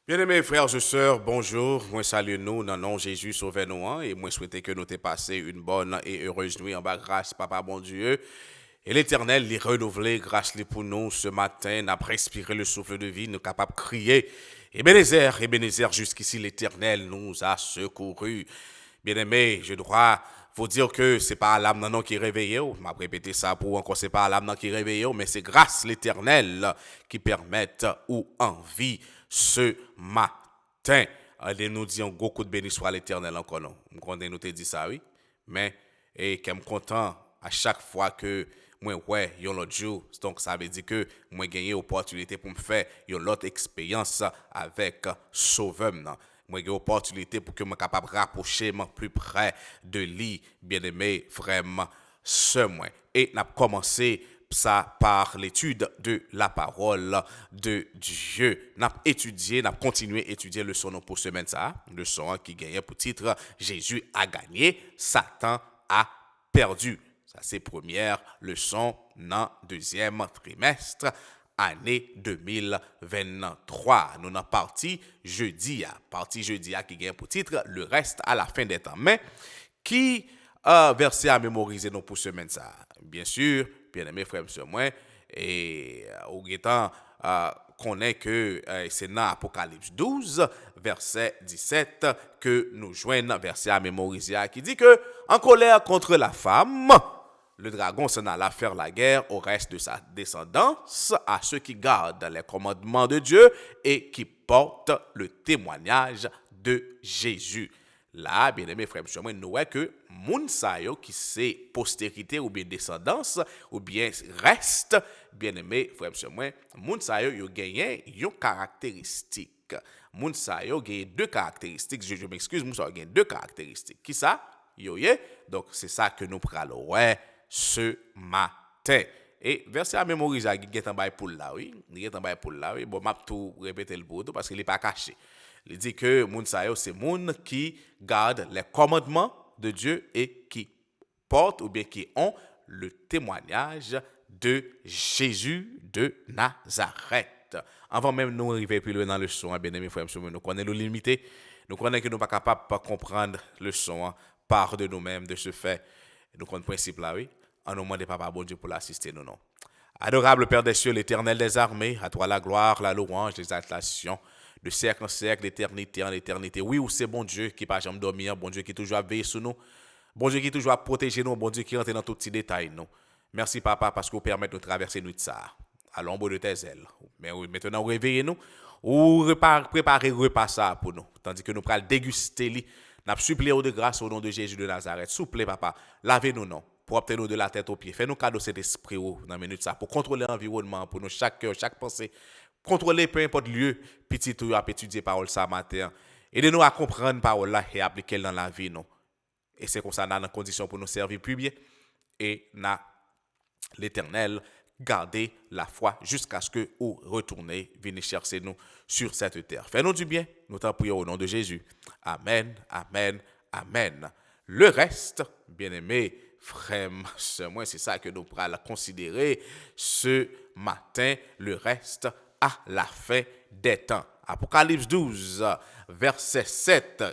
Bien-aimés frères et sœurs, bonjour. Moi salue nous dans le nom de Jésus sauvé nous hein, et moi souhaiter que nous t'aies passé une bonne et heureuse nuit en bas grâce papa bon Dieu. Et l'Éternel les renouveler grâce les pour nous ce matin, n'a respiré le souffle de vie, nous capables de crier. Ebenezer, jusqu'ici l'Éternel nous a secourus. Bien-aimés, je dois vous dire que c'est pas l'âme non qui est réveillée, m'a répété ça pour encore c'est pas l'âme qui est réveillée, mais c'est grâce l'Éternel qui permettent ou en vie ce matin. Allez nous dire un gros coup de béni soit l'Éternel encore non. Je connais nous te dit ça oui, mais et que me content à chaque fois que moi ouais yon l'autre jour donc ça veut dire que moi gagner opportunité pour me faire une autre expérience avec sauveur moi j'ai opportunité pour que je capable rapprocher plus près de lui bien-aimé vraiment ce mois et n'a commencé ça par l'étude de la parole de Dieu. N'a étudié, n'a continué à étudier le son pour semaine ça, le son qui gagnait pour titre Jésus a gagné, Satan a perdu. Ça c'est première leçon dans deuxième trimestre année 2023. Nous avons partie jeudi qui gagne pour titre le reste à la fin des temps. Mais qui verset à mémoriser nous pour semaine ça? Bien sûr, bien aimé frère monsieur moi et au temps connaît que c'est dans Apocalypse 12 verset 17 que nous joignons verset à mémoriser qui dit que en colère contre la femme le dragon s'en alla faire la guerre au reste de sa descendance, à ceux qui gardent les commandements de Dieu et qui portent le témoignage de Jésus. Là, bien aimé frère, nous voyons que moun sa yo qui c'est postérité ou bien descendance ou bien reste, bien aimé frère, moun sa yo gagné une caractéristique. Moun sa yo gagné deux caractéristiques, je m'excuse, moun sa yo gagné deux caractéristiques. Qui ça? Yo ye, donc c'est ça que nous prenons ouais ce matin. Et verset à mémoriser qui est en bas pour là oui, il est en bas pour là oui, bon m'a tout répéter le pour parce qu'il est pas caché. Il dit que moun sa yo c'est moun qui garde les commandements de Dieu et qui portent ou bien qui ont le témoignage de Jésus de Nazareth. Avant même nous arriver plus loin dans le son, bien aimé frère, nous connaissons nos limités, nous connaissons que nous pas capables de comprendre le son par de nous-mêmes de ce fait. Nous connaissons le principe là, oui. En nous demandant papa bon Dieu pour l'assister, nous non. Adorable Père des cieux, l'Éternel des armées, à toi la gloire, la louange, l'exaltation, de siècle en siècle, d'éternité en éternité. Oui, ou c'est bon Dieu qui pas jamais dormir, bon Dieu qui toujours veille sur nous, bon Dieu qui toujours protéger nous, bon Dieu qui rentre dans tous petits détails nous. Merci papa parce que vous permettez de traverser nuit ça à l'ombre de tes ailes. Mais oui, maintenant réveillez-nous ou préparez repas ça pour nous, tandis que nous prenons déguster lui. N'a supplié de grâce au nom de Jésus de Nazareth. S'il vous plaît papa, lavez-nous non. Pour obtenir nous de la tête aux pieds. Fais-nous cadeau cet esprit dans la minute ça pour contrôler l'environnement, pour nous chaque cœur, chaque pensée, contrôler peu importe lieu, petit tout à étudier parole ça matin. Aidez-nous à comprendre parole là et appliquer dans la vie non. Et c'est comme ça dans conditions pour nous servir plus bien et na l'Éternel garder la foi jusqu'à ce que vous retournez venez chercher nous sur cette terre. Fais-nous du bien, nous t'en prions au nom de Jésus. Amen, amen, amen. Le reste, bien-aimé, frère, moi c'est ça que nous pourrons considérer ce matin, le reste à la fin des temps. Apocalypse 12, verset 7,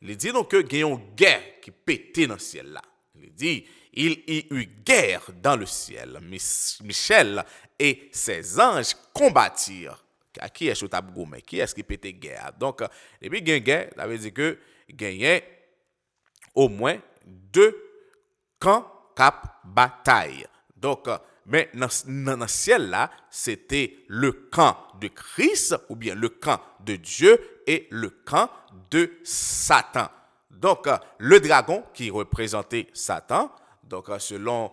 il dit donc que il y a une guerre qui pétait dans le ciel là. Il dit, il y eut guerre dans le ciel. Michel et ses anges combattirent. À qui est-ce que qui est-ce qui pétait guerre? Donc, depuis qu'il y a une guerre, ça veut dire que gagnait au moins deux camps cap bataille. Donc, mais dans le ciel là, c'était le camp de Christ ou bien le camp de Dieu et le camp de Satan. Donc, le dragon qui représentait Satan, donc selon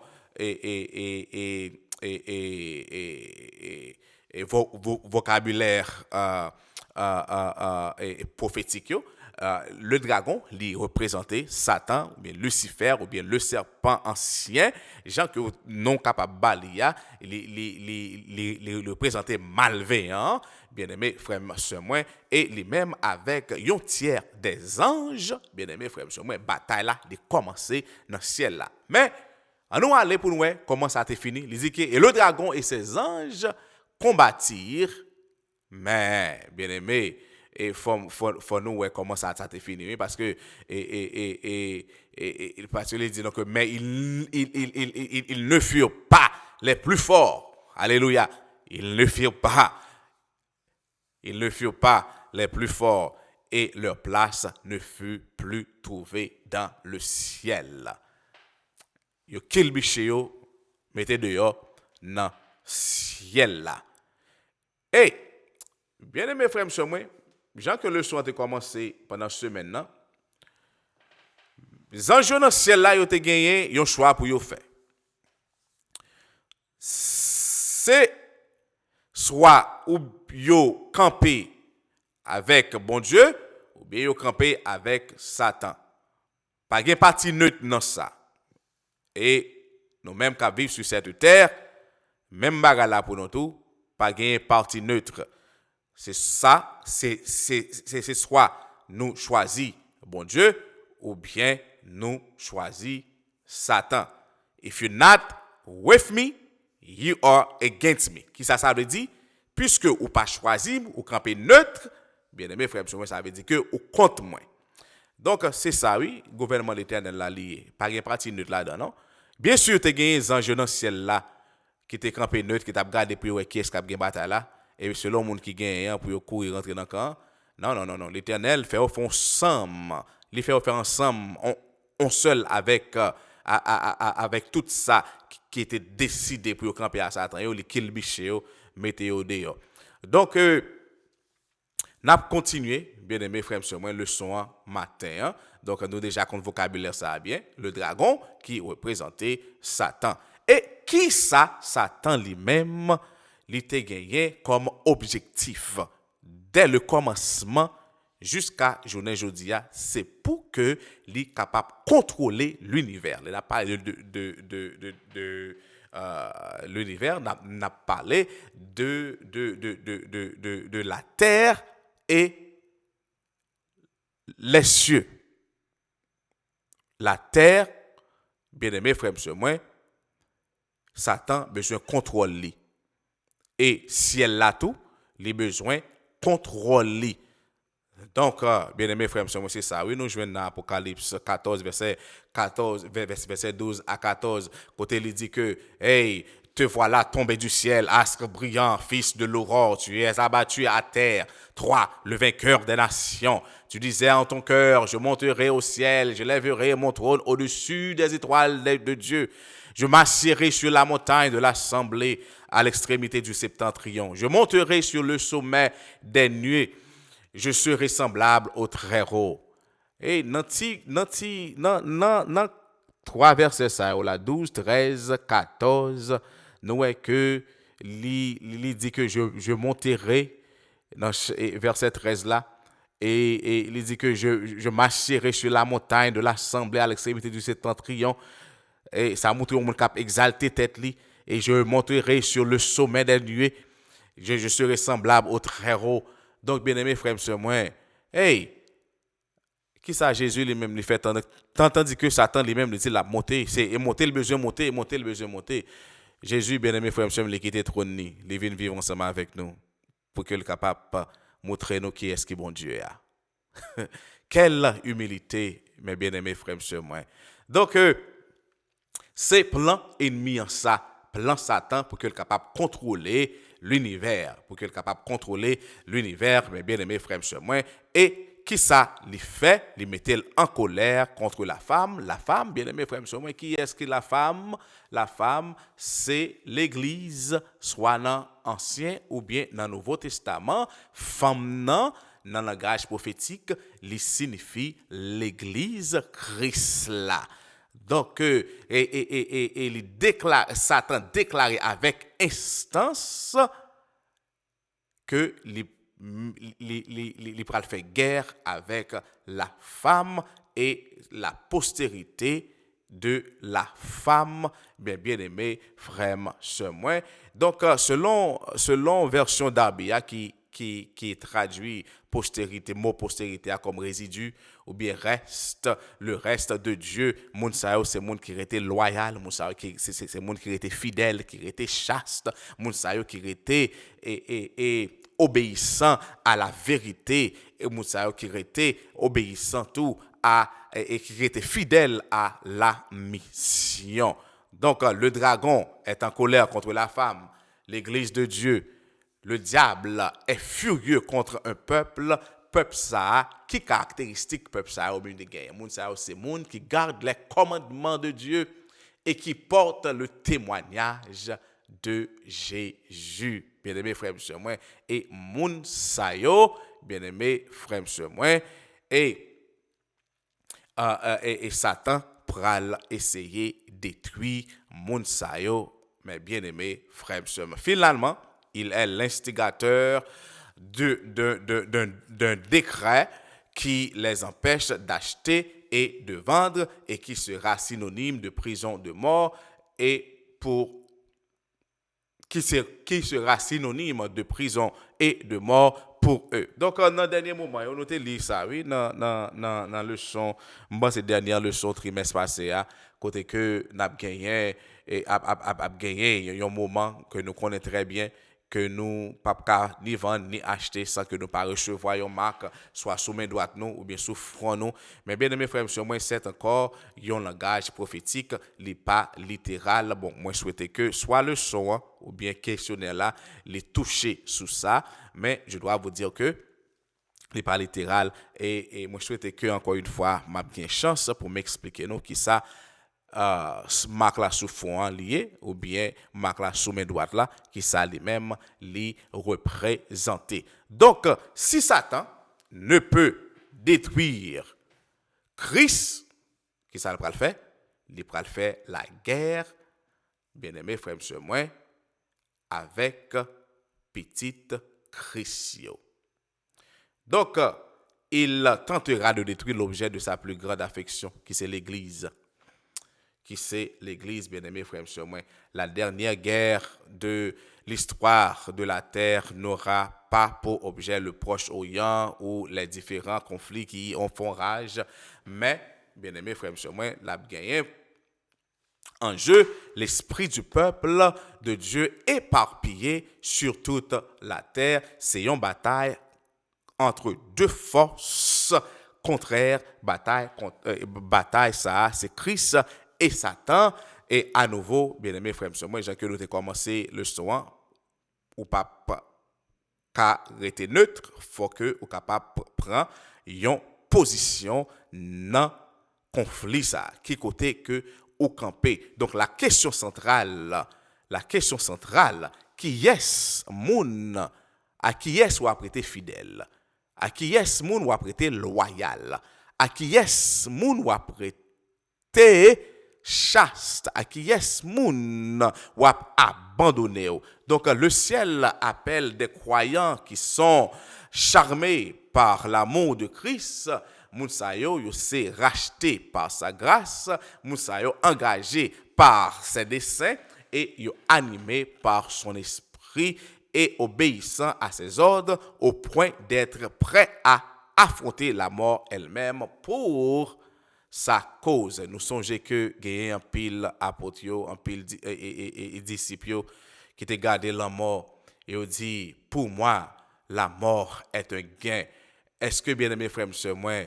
vocabulaire prophétique, le dragon lui représentait Satan, ou bien Lucifer, ou bien le serpent ancien, gens que non capable balia, les représentait malveillant, bien aimé frère monsieur moi, et lui-même avec un tiers des anges, bien aimé frère monsieur moi, bataille là, de commencer dans le ciel là. Mais, on nous aller pour nous comment ça a été fini. Il dit que et le dragon et ses anges combattirent, mais bien aimé, faut nous ouais, comment ça t'est fini. Oui, parce que, parce qu'il dit donc, mais ils ne furent pas les plus forts. Alléluia. Ils ne furent pas. Ils ne furent pas les plus forts et leur place ne fut plus trouvée dans le ciel. Yo kill biche yo, mettez dehors dans le ciel là. Et, bien aimé frère, monsieur, moi, Jean que le son a commencé pendant ce semaine là, les anges dans le ciel là, ils ont gagné un choix pour yo faire. C'est soit ou yo camper avec bon Dieu, ou bien yo camper avec Satan. Pas de parti neutre dans ça. Et nous-mêmes qui vivons sur cette terre, même bagarre là pour nous tout, pas de parti neutre. C'est ça, c'est soit nous choisir bon Dieu, ou bien nous choisir Satan. If you're not with me, you are against me. Qui ça veut dire? Puisque ou pas choisi, ou camper neutre, bien aimé frère, ça veut dire que ou contre moi. Donc c'est ça, oui, gouvernement de l'Éternel là lié. Pas de parti neutre là-dedans, non? Bien sûr, tu as gagné des anges dans le ciel là, qui te campé neutre, qui t'a regardé pour qui est-ce qui a gagné bataille là, et selon le monde qui gagne pour courir rentrer dans le camp. Non. L'Éternel fait ensemble. Il fait faire ensemble, on seul avec tout ça qui était décidé pour camper à Satan. Il kill biche, météo dehors. Donc, n'a continué, bien aimé frère, sur moi, leçon matin. Donc, nous déjà qu'on vocabulaire ça bien. Le dragon qui représentait Satan. Et qui ça, Satan lui-même, il était gagné comme objectif dès le commencement jusqu'à journée jodia, c'est pour que il est capable de contrôler l'univers. Il n'a pas parlé de l'univers, n'a parlé de la terre et les cieux. La terre, bien aimé frère, monsieur, moi, Satan a besoin de contrôler. Et ciel là tout, il a besoin de contrôler. Donc, bien aimé frère, monsieur, c'est ça. Oui, nous jouons dans Apocalypse 14, verset 12 à 14. Côté, il dit que, hey, te voilà tombé du ciel, astre brillant, fils de l'aurore, tu es abattu à terre. 3. Le vainqueur des nations. Tu disais en ton cœur, je monterai au ciel, je lèverai mon trône au-dessus des étoiles de Dieu. Je m'assierai sur la montagne de l'assemblée à l'extrémité du septentrion. Je monterai sur le sommet des nuées. Je serai semblable au Très-Haut. Et dans 3 versets, ça, 12, 13, 14, nous voyons que il dit que je monterai, dans verset 13 là, et il dit que je marcherai sur la montagne de l'assemblée à l'extrémité du septentrion. Et ça montre mon cap exalté tête li, et je monterai sur le sommet des nuées. Je serai semblable au Très-Haut. Donc, bien aimé frère, monsieur, moi, hey, qui ça Jésus lui-même lui fait tandis que Satan lui-même lui dit la monter, c'est monter le besoin monter, monter le besoin monter. Jésus, bien aimé frère, monsieur, il quitté trône, il vient vivre ensemble avec nous pour qu'il soit capable de montrer nous qui est-ce qui bon Dieu est. Quelle humilité, mes bien-aimés frères, monsieur, moi. Donc, c'est plan ennemi en ça, plan Satan pour qu'il soit capable de contrôler l'univers, mes bien-aimés frères, monsieur, moi. Et qui ça lui fait, lui mettait en colère contre la femme, bien-aimés frères, monsieur, moi. Qui est-ce que la femme? La femme, c'est l'Église, soit dans l'Ancien ou bien dans le Nouveau Testament. Femme, dans le langage prophétique, il signifie l'Église Christ là. Donc, Satan déclarait avec instance que il va faire guerre avec la femme et la postérité de la femme, bien aimé frère, sœur, moi. Donc, selon version d'Arbia qui traduit postérité, mot postérité comme résidu, ou bien le reste de Dieu, moun sa yo, c'est moun qui était loyal, moun sa yo c'est moun qui était fidèle, qui était chaste, moun sa yo qui était obéissant à la vérité, et moun sa yo qui était obéissant tout et qui était fidèle à la mission. Donc, le dragon est en colère contre la femme, l'Église de Dieu. Le diable est furieux contre un peuple ça, qui caractéristique peuple ça au milieu des guerres. Moun ça c'est monde qui garde les commandements de Dieu et qui porte le témoignage de Jésus. Bien-aimés frères et sœurs, et moun sa yo, bien-aimés frères et sœurs, et Satan pral essayer détruire moun sa yo, mais bien-aimés frères et sœurs. Finalement, il est l'instigateur d'un décret qui les empêche d'acheter et de vendre et qui sera synonyme de prison de mort et qui sera synonyme de prison et de mort pour eux. Donc, dans le dernier moment, on a lu ça, oui, dans la leçon, cette dernière leçon trimestre passé, côté que nous avons gagné un moment que nous connaissons très bien, que nous ne pouvons pas ni vendre ni acheter sans que nous ne pas recevoir une marque, soit sous main droite nous ou bien sous front nous. Mais bien aimé frères et sœurs, moi c'est encore un langage prophétique, n'est pas littéral. Bon, moi je souhaitais que soit le son ou bien questionnaire là, les toucher sous ça, mais je dois vous dire que n'est pas littéral et moi je souhaitais que encore une fois m'a bien chance pour m'expliquer nous qui ça marque là sous fond lié ou bien marque là sous main droite là qui ça lui-même li représenter. Donc si Satan ne peut détruire Christ, qui ça le pral faire? Il pral faire la guerre, bien-aimés frères et sœurs moi, avec petite Christio. Donc il tentera de détruire l'objet de sa plus grande affection, qui c'est l'Église. Qui c'est l'Église, bien-aimés frères et sœurs. La dernière guerre de l'histoire de la terre n'aura pas pour objet le Proche-Orient ou les différents conflits qui en font rage, mais, bien-aimés frères et sœurs, la gagné en jeu l'esprit du peuple de Dieu éparpillé sur toute la terre. C'est une bataille entre deux forces contraires, bataille ça, c'est Christ et Satan. Et à nouveau, bien aimé frère, moi, j'ai que nous avons commencé le son, ou pas qu'à rester neutre, faut que ou capable prendre une position dans conflit ça, qui côté que ou camper. Donc la question centrale, qui est moun, à qui est ou prêté fidèle, à qui est moun ou prêté loyal, à qui est moun ou prêté chaste, à qui est moun ou abandonné. Donc le ciel appelle des croyants qui sont charmés par l'amour de Christ. Moun sa yo c'est racheté par sa grâce, moun sa yo engagé par ses desseins et yo animé par son esprit et obéissant à ses ordres au point d'être prêt à affronter la mort elle-même pour sa cause. Nous songeons que gagné un pile apôtre, un pile disciple qui te gardé la mort et on dit pour moi la mort est un gain. Est-ce que bien aimé frères et sœurs moi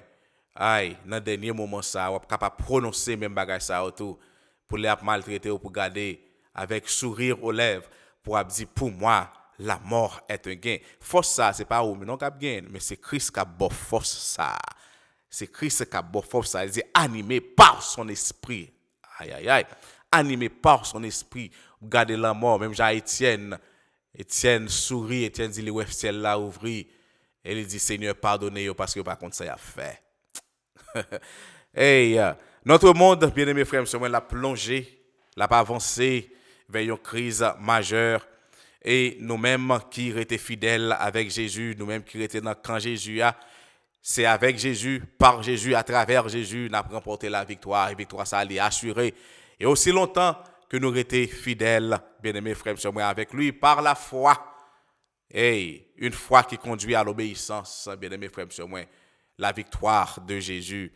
aïe dans le dernier moment ça on est capable de prononcer même bagage ça autour pour les maltraiter ou pour garder avec sourire aux lèvres pour dire pour moi la mort est un gain. Force ça c'est pas ou non qui gain mais c'est Christ qui a bon force ça. C'est Christ qui a bon force ça, il dit animé par son esprit. Aïe aïe aïe. Animé par son esprit, garder la mort même Jean Étienne sourit, Étienne dit le ciel là ouvri et il dit Seigneur pardonnez-moi parce que par contre ça y a fait. Hey, notre monde, bien-aimés frères et sœurs, l'a plongé, l'a pas avancé vers une crise majeure. Et nous-mêmes qui étaient fidèles avec Jésus, nous-mêmes qui étaient dans quand Jésus a, c'est avec Jésus, par Jésus, à travers Jésus, nous avons remporté la victoire. Et victoire, ça est assurée. Et aussi longtemps que nous étions fidèles, bien-aimés frères et sœurs, avec lui, par la foi. Et une foi qui conduit à l'obéissance, bien-aimés frères et sœurs, la victoire de Jésus,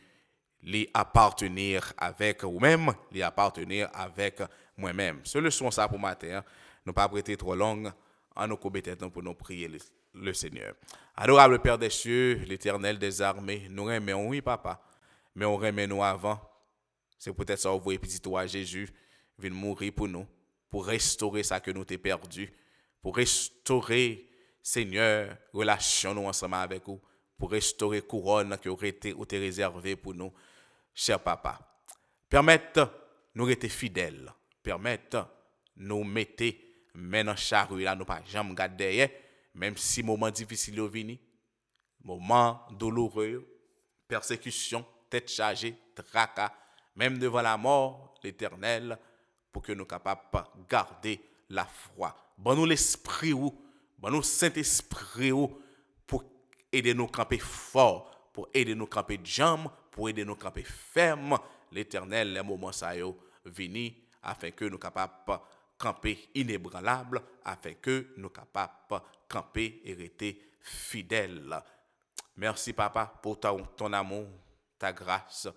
lui appartenir avec vous-même, lui appartenir avec moi-même. Ce leçon ça pour matin, nous pas prêter trop long, en nous commettant pour nous prier le Seigneur. Adorable Père des cieux, l'Éternel des armées, nous remercions, oui, papa, mais on remet nous avant. C'est peut-être ça, vous voyez, petit toi, Jésus, vient mourir pour nous, pour restaurer ça que nous t'ai perdu, pour restaurer, Seigneur, relation nous ensemble avec vous, pour restaurer couronne qui aurait été ou t'est réservée pour nous, cher papa. Permettre nous rester fidèles, permettre nous mettre main dans charrue là, nous pas jamais garder derrière, même si moment difficile est venu, moment douloureux, persécution, tête chargée, tracas, même devant la mort, l'Éternel, pour que nous capables de garder la foi. Bon nous l'esprit ou, bon nous Saint-Esprit ou, pour aider nous camper fort, pour aider nous camper de jambes, pour aider nous camper ferme. L'Éternel, les moments ça yo vini afin que nous capables camper inébranlable, afin que nous capables camper et rester fidèles. Merci papa pour ton amour, ta grâce.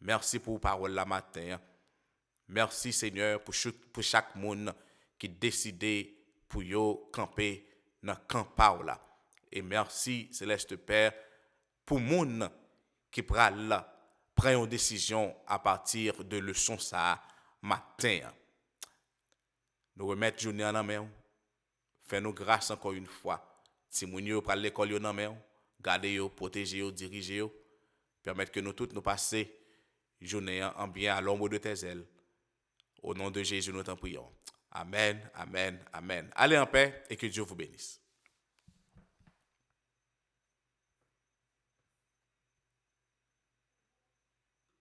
Merci pour parole la matin. Merci Seigneur pour chaque monde qui décide pour yo camper dans camp là. Et merci Céleste Père pour monde qui prend une décision à partir de leçon ça matin. Nous remettre journée en main. Fais-nous grâce encore une fois. Si moun yo pral l'école yo nan main, gardez yo, protégez yo, dirigez yo. Permettre que nous tous nous passer journée en bien à l'ombre de tes ailes. Au nom de Jésus, nous t'en prions. Amen, amen, amen. Allez en paix et que Dieu vous bénisse.